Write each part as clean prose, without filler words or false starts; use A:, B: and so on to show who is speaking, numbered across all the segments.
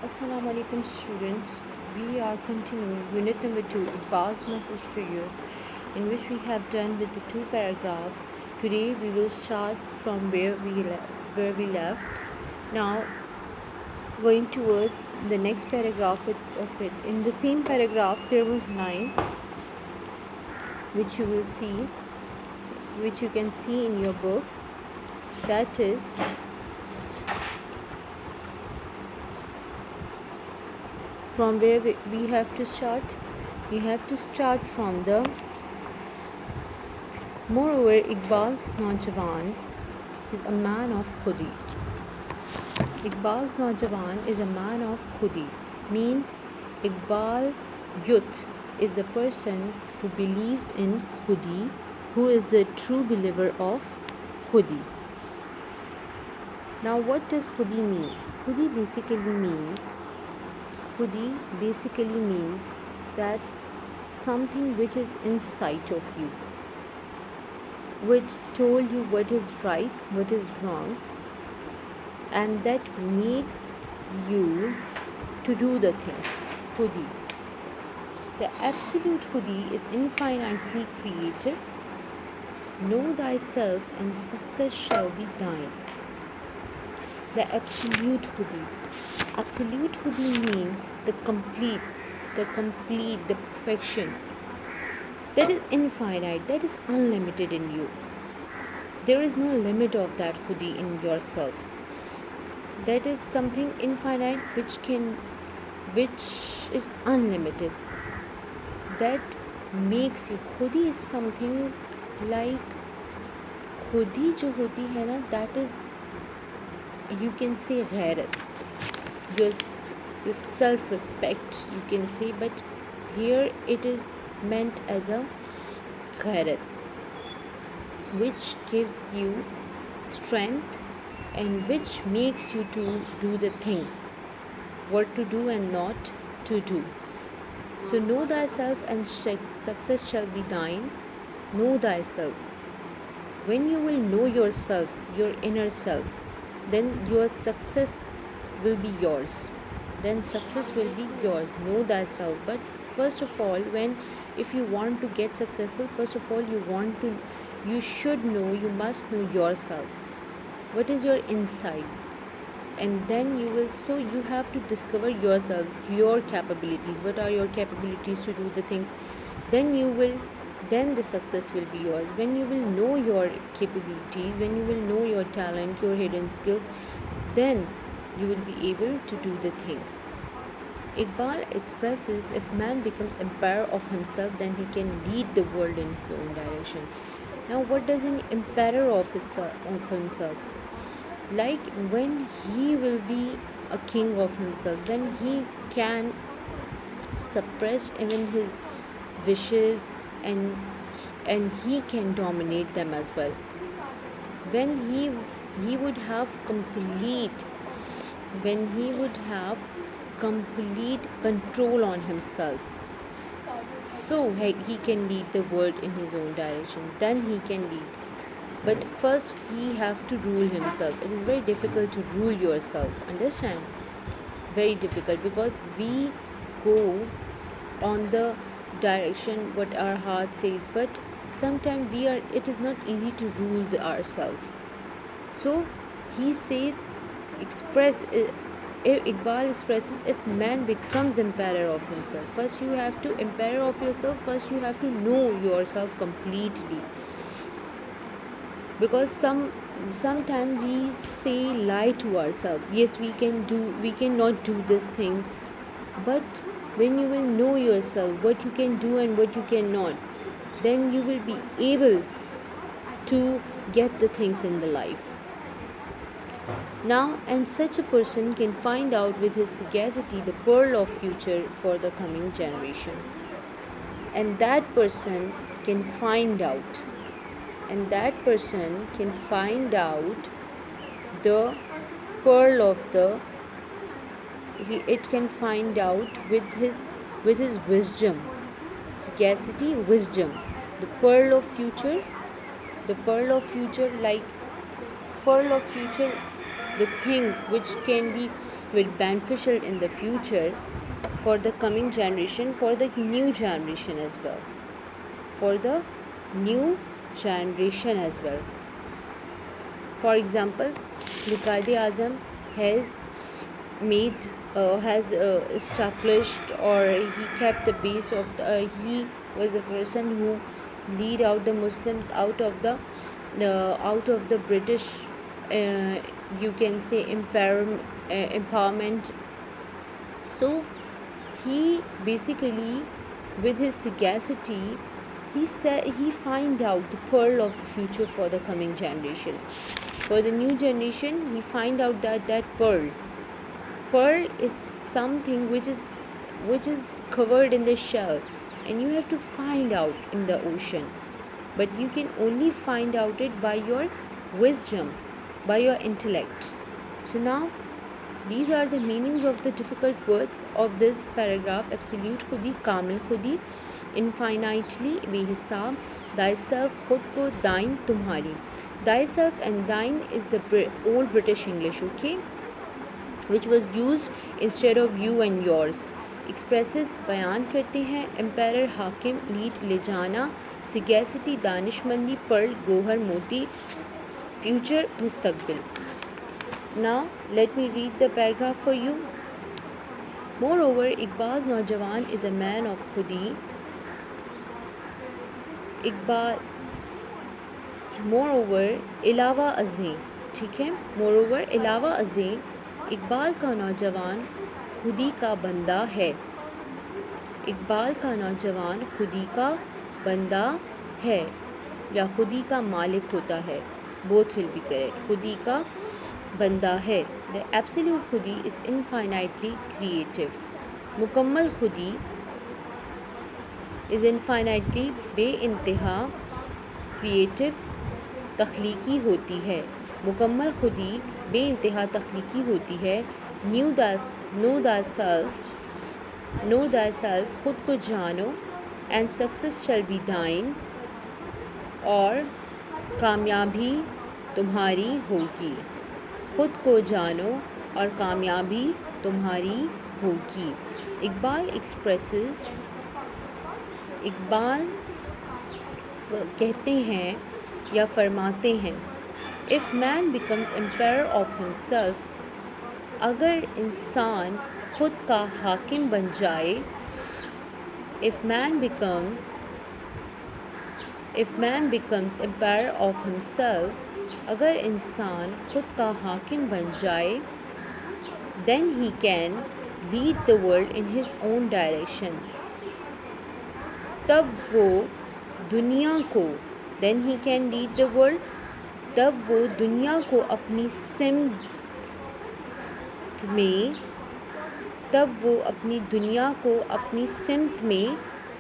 A: Assalamu alaikum students. We are continuing unit number 2, Iqbal's message to you, in which we have done with the two paragraphs. Today we will start from where we left. Now going towards the next paragraph of it. In the same paragraph there was 9, which you will see, which you can see in your books. That is, from where we have to start. We have to start from the moreover Iqbal's Naujawan is a man of Khudi. Iqbal's Naujawan is a man of Khudi, means Iqbal youth is the person who believes in Khudi, who is the true believer of Khudi. Now what does Khudi mean? Khudi basically means that something which is inside of you, which told you what is right, what is wrong, and that makes you to do the things. Khudi. The absolute Khudi is infinitely creative. Know thyself and success shall be thine. The absolute Khudi. Absolute Khudi means the complete, the perfection. That is infinite, that is unlimited in you. There is no limit of that Khudi in yourself. That is something infinite which is unlimited. That makes you Khudi is something like Khudi jo hoti hai na, that is, you can say ghairat, your self-respect, you can say, but here it is meant as a ghairat, which gives you strength and which makes you to do the things, what to do and not to do. So know thyself and success shall be thine. Know thyself. When you will know yourself, your inner self, then your success will be yours. Then success will be yours. Know thyself. But first of all, if you want to get successful, first of all you should know, you must know yourself. What is your inside? And then you have to discover yourself, your capabilities. What are your capabilities to do the things? Then the success will be yours. When you will know your capabilities, when you will know your talent, your hidden skills, then you will be able to do the things. Iqbal expresses, if man becomes emperor of himself, then he can lead the world in his own direction. Now what does an emperor of himself? Like when he will be a king of himself, then he can suppress even his wishes, and he can dominate them as well. When he would have complete control on himself, so he can lead the world in his own direction, then he can lead. But first he have to rule himself. It is very difficult to rule yourself, understand? Very difficult, because we go on the direction what our heart says, but sometimes it is not easy to rule ourselves. So he says, Iqbal expresses, if man becomes emperor of himself, first you have to emperor of yourself, first you have to know yourself completely. Because sometimes we say lie to ourselves. Yes, we cannot do this thing, but when you will know yourself, what you can do and what you cannot, then you will be able to get the things in the life. Now, and such a person can find out with his sagacity the pearl of future for the coming generation. And that person can find out the pearl of it can find out with his wisdom, sagacity, wisdom. The pearl of future, like pearl of future, the thing which can be will beneficial in the future for the coming generation, for the new generation as well. For the new generation as well. For example, the Quaid-e-Azam has established, or he kept the base of he was the person who lead out the Muslims out of the British, you can say, empowerment. So he basically, with his sagacity, he find out the pearl of the future for the coming generation. For the new generation, he find out that pearl is something which is covered in the shell, and you have to find out in the ocean. But you can only find out it by your wisdom, by your intellect. So now, these are the meanings of the difficult words of this paragraph. Absolute khudi, kamil khudi, infinitely bے حساب, thyself خود کو thine تمہاری. Thyself and thine is the old British English, okay, which was used instead of you and yours. Expresses بیان کرتے ہیں, emperor, حاکم, lead, لے جانا, sagacity, دانشمندی, pearl, گوہر, موتی, future, مستقبل. Now let me read the paragraph for you. Moreover, Iqbal's نوجوان is a man of khudi. Iqbal moreover علاوہ ازیں, ٹھیک ہے, moreover علاوہ ازیں اقبال کا نوجوان خودی کا بندہ ہے. اقبال کا نوجوان خودی کا بندہ ہے یا خودی کا مالک ہوتا ہے, both will be correct. خودی کا بندہ ہے. The absolute خودی is infinitely creative. مکمل خودی is infinitely بے انتہا کریٹو تخلیقی ہوتی ہے. مکمل خودی بے انتہا تخلیقی ہوتی ہے. know thyself خود کو جانو, and success shall be thine, اور کامیابی تمہاری ہوگی. خود کو جانو اور کامیابی تمہاری ہوگی. اقبال کہتے ہیں یا فرماتے ہیں, if man becomes emperor of himself, اگر انسان خود کا حاکم بن جائے, if man becomes emperor of himself, اگر انسان خود کا حاکم بن جائے, then he can lead the world in his own direction. تب وہ دنیا کو then he can lead the world, تب وہ دنیا کو اپنی سمت میں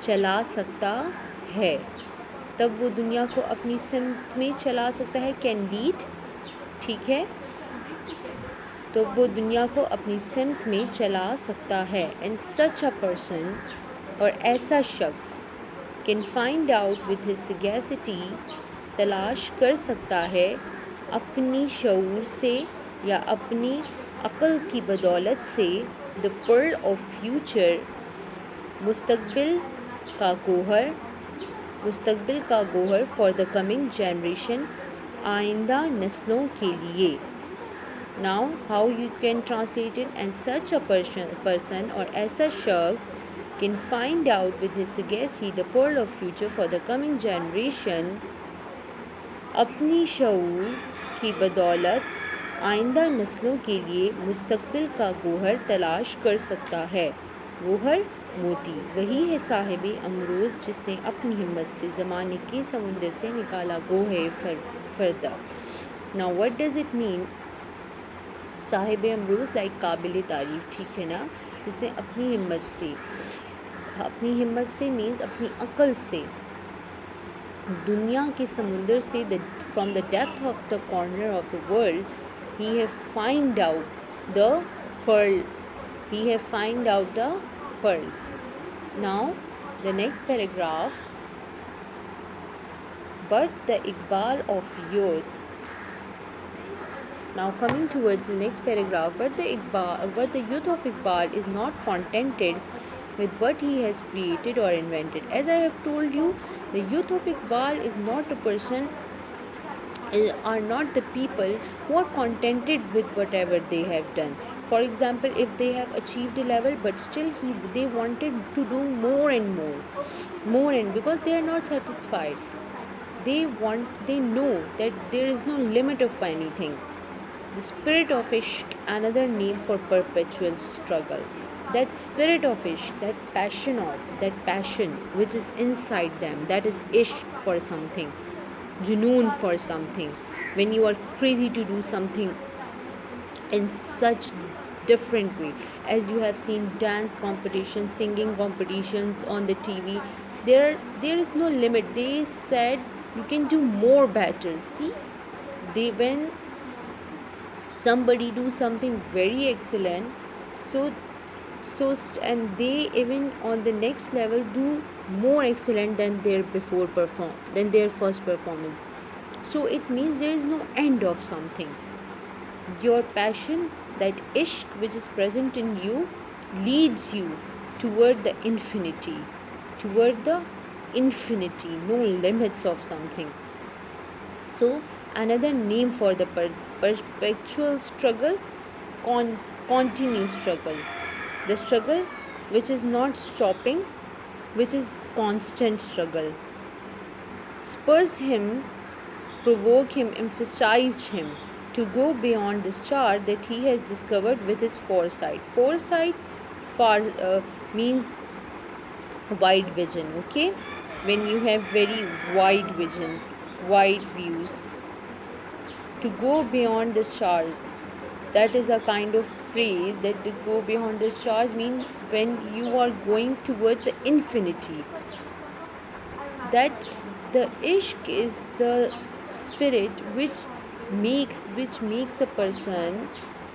A: چلا سکتا ہے. تب وہ دنیا کو اپنی سمت میں چلا سکتا ہے, can lead, ٹھیک ہے, تو وہ دنیا کو اپنی سمت میں چلا سکتا ہے. and such a person, اور ایسا شخص, can find out with his sagacity, تلاش کر سکتا ہے اپنی شعور سے یا اپنی عقل کی بدولت سے, the pearl of future, مستقبل کا گوہر for the coming generation, آئندہ نسلوں کے لیے. Now how you can translate it? and such a person, اور ایسا شخص, can find out with his sagacity the pearl of future for the coming generation, اپنی شعور کی بدولت آئندہ نسلوں کے لیے مستقبل کا گوہر تلاش کر سکتا ہے. گوہر, موتی, وہی ہے صاحب امروز جس نے اپنی ہمت سے زمانے کے سمندر سے نکالا گوہر فردہ. Now what does it mean? صاحب امروز لائک قابل تعریف, ٹھیک ہے نا, جس نے اپنی ہمت سے مینز اپنی عقل سے دنیا کے سمندر سے, from the depth of the corner of the world, he have find out the pearl. Now the next paragraph, but the Iqbal of youth Now coming towards the next paragraph, but the youth of Iqbal is not contented with what he has created or invented. As I have told you, the youth of Iqbal is not a person, are not the people who are contented with whatever they have done. For example, if they have achieved a level but still they wanted to do more and more, and because they are not satisfied, they know that there is no limit of anything. The spirit of ishq, another name for perpetual struggle. That spirit of ishq, that passion which is inside them, that is ishq for something, junoon for something. When you are crazy to do something in such different way, as you have seen dance competitions, singing competitions on the TV, there is no limit. They said you can do more better. See, they when somebody do something very excellent, and they even on the next level do more excellent than their first performance. So it means there is no end of something. Your passion, that ishq which is present in you, leads you toward the infinity, no limits of something. So another name for the perpetual struggle, continuous struggle, the struggle which is not stopping, which is constant struggle. Spurs him, provoke him, emphasized him to go beyond this chart that he has discovered with his foresight. Foresight far means wide vision. Okay, when you have very wide vision, wide views, to go beyond this charge, that is a kind of phrase that to go beyond this charge means when you are going towards the infinity, that the ishq is the spirit which makes a person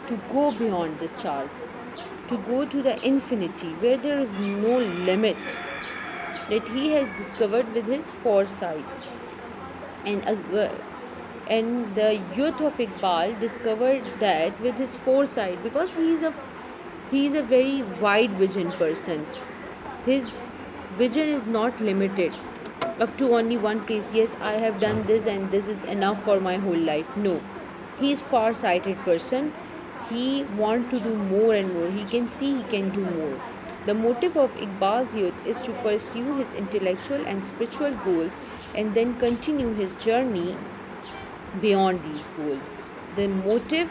A: to go beyond this charge, to go to the infinity where there is no limit, that he has discovered with his foresight. And the youth of Iqbal discovered that with his foresight, because he is a very wide vision person. His vision is not limited up to only one place. Yes, I have done this and this is enough for my whole life. No, he is far sighted person. He want to do more and more. He can see he can do more. The motive of Iqbal's youth is to pursue his intellectual and spiritual goals and then continue his journey beyond these goals. The motive,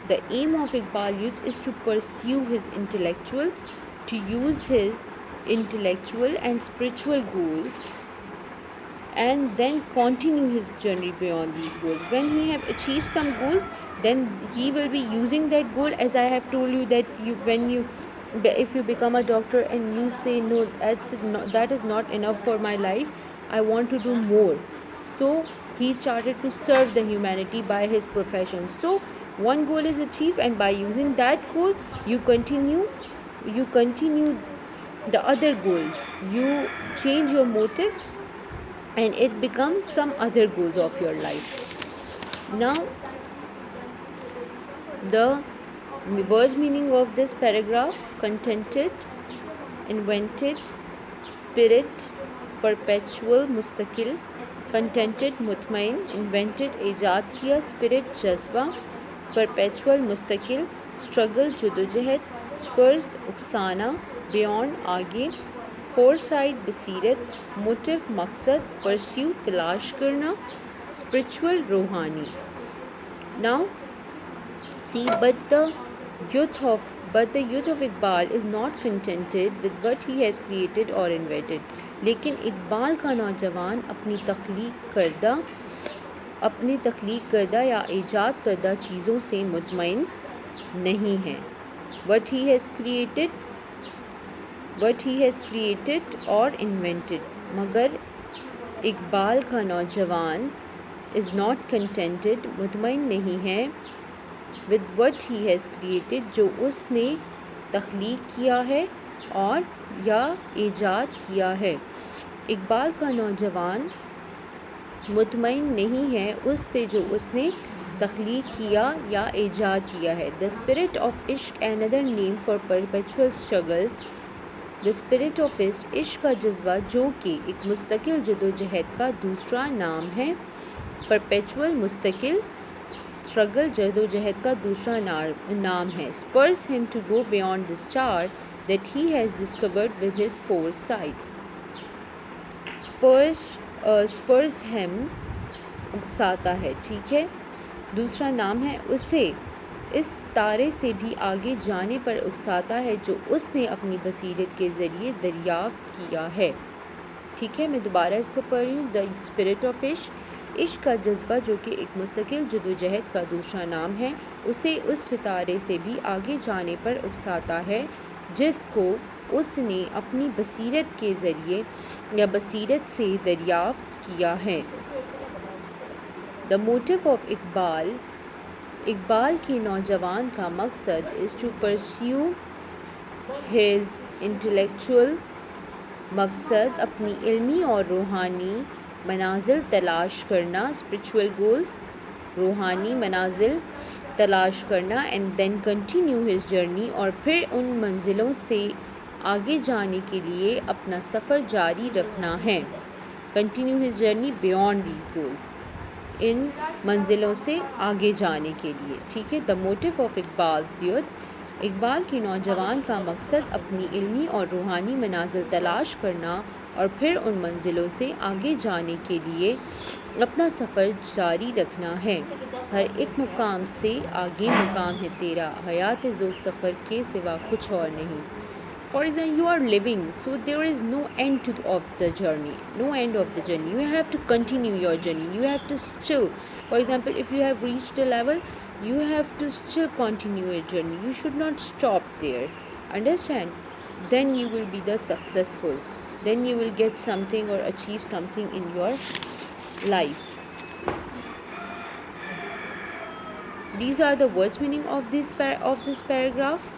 A: the aim of Iqbal youth is to pursue his intellectual, to use his intellectual and spiritual goals and then continue his journey beyond these goals. When he have achieved some goals, then he will be using that goal, as I have told you that if you become a doctor and you say no, that is not enough for my life, I want to do more. So he started to serve the humanity by his profession. So one goal is achieved, and by using that goal you continue the other goal. You change your motive and it becomes some other goals of your life. Now the words meaning of this paragraph: contented, invented, spirit, perpetual, मुस्तकिल. contented mutmain, invented ایجاد کیا, spirit جذبہ, perpetual मुस्तकिल, struggle جدوجہد, spurs اکسانا, beyond آگے, foresight بصیرت, motive مقصد, pursue تلاش کرنا, spiritual روحانی. Now see, but the youth of Iqbal is not contented with what he has created or invented. لیکن اقبال کا نوجوان اپنی تخلیق کردہ یا ایجاد کردہ چیزوں سے مطمئن نہیں ہے. What he has created or invented. مگر اقبال کا نوجوان is not contented, مطمئن نہیں ہے with what he has created, جو اس نے تخلیق کیا ہے اور یا ایجاد کیا ہے. اقبال کا نوجوان مطمئن نہیں ہے اس سے جو اس نے تخلیق کیا یا ایجاد کیا ہے. The spirit of عشق another name for perpetual struggle. The spirit of عشق کا جذبہ جو کہ ایک مستقل جدوجہد کا دوسرا نام ہے. perpetual مستقل struggle جدوجہد کا دوسرا نام ہے. spurs him to go beyond the star that he has discovered with his foresight. spurs him اکساتا ہے. ٹھیک ہے، دوسرا نام ہے اسے اس تارے سے بھی آگے جانے پر اکساتا ہے جو اس نے اپنی بصیرت کے ذریعے دریافت کیا ہے. ٹھیک ہے، میں دوبارہ اس کو پڑھ رہی ہوں. دا اسپرٹ آف عشق کا جذبہ جو کہ ایک مستقل جدوجہد کا دوسرا نام ہے، اسے اس ستارے سے بھی آگے جانے پر اکساتا ہے جس کو اس نے اپنی بصیرت کے ذریعے یا بصیرت سے دریافت کیا ہے. دا موٹیو آف اقبال کے نوجوان کا مقصد is to pursue his intellectual مقصد اپنی علمی اور روحانی منازل تلاش کرنا. spiritual goals روحانی منازل تلاش کرنا. and then continue his journey اور پھر ان منزلوں سے آگے جانے کے لیے اپنا سفر جاری رکھنا ہے. continue his journey beyond these goals ان منزلوں سے آگے جانے کے لیے. ٹھیک ہے. دا موٹیو آف اقبال کے نوجوان کا مقصد اپنی علمی اور روحانی منازل تلاش کرنا اور پھر ان منزلوں سے آگے جانے کے لیے اپنا سفر جاری رکھنا ہے. ہر ایک مقام سے آگے مقام ہے تیرا، حیات ذوق سفر کے سوا کچھ اور نہیں. For example, you are living, so there is no end of the journey. No end of the journey. You have to continue your journey. You have to still, for example, if you have reached a level, you have to still continue your journey. You should not stop there. Understand? Then you will be the successful. Then you will get something or achieve something in your life. These are the words meaning of this paragraph.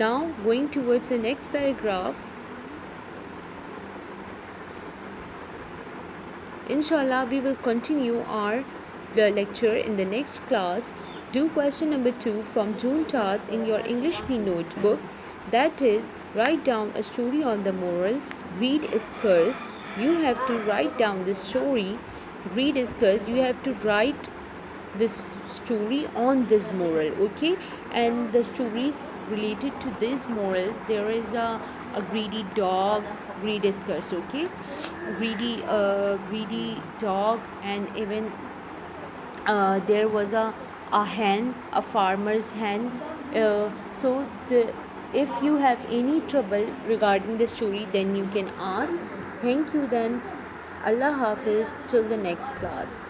A: Now going towards the next paragraph. Inshallah we will continue our lecture in the next class. Do question number 2 from June task in your English P notebook. That is, write down a story on the moral. Read is curse. You have to write down the story. Read is curse. You have to write this story on this moral. Okay, and the stories related to this moral, there is a greedy dog. Greed is curse. Okay, greedy dog, and even there was a hen, a farmer's hen. So if you have any trouble regarding the story, then you can ask. Thank you then. Allah Hafiz till the next class.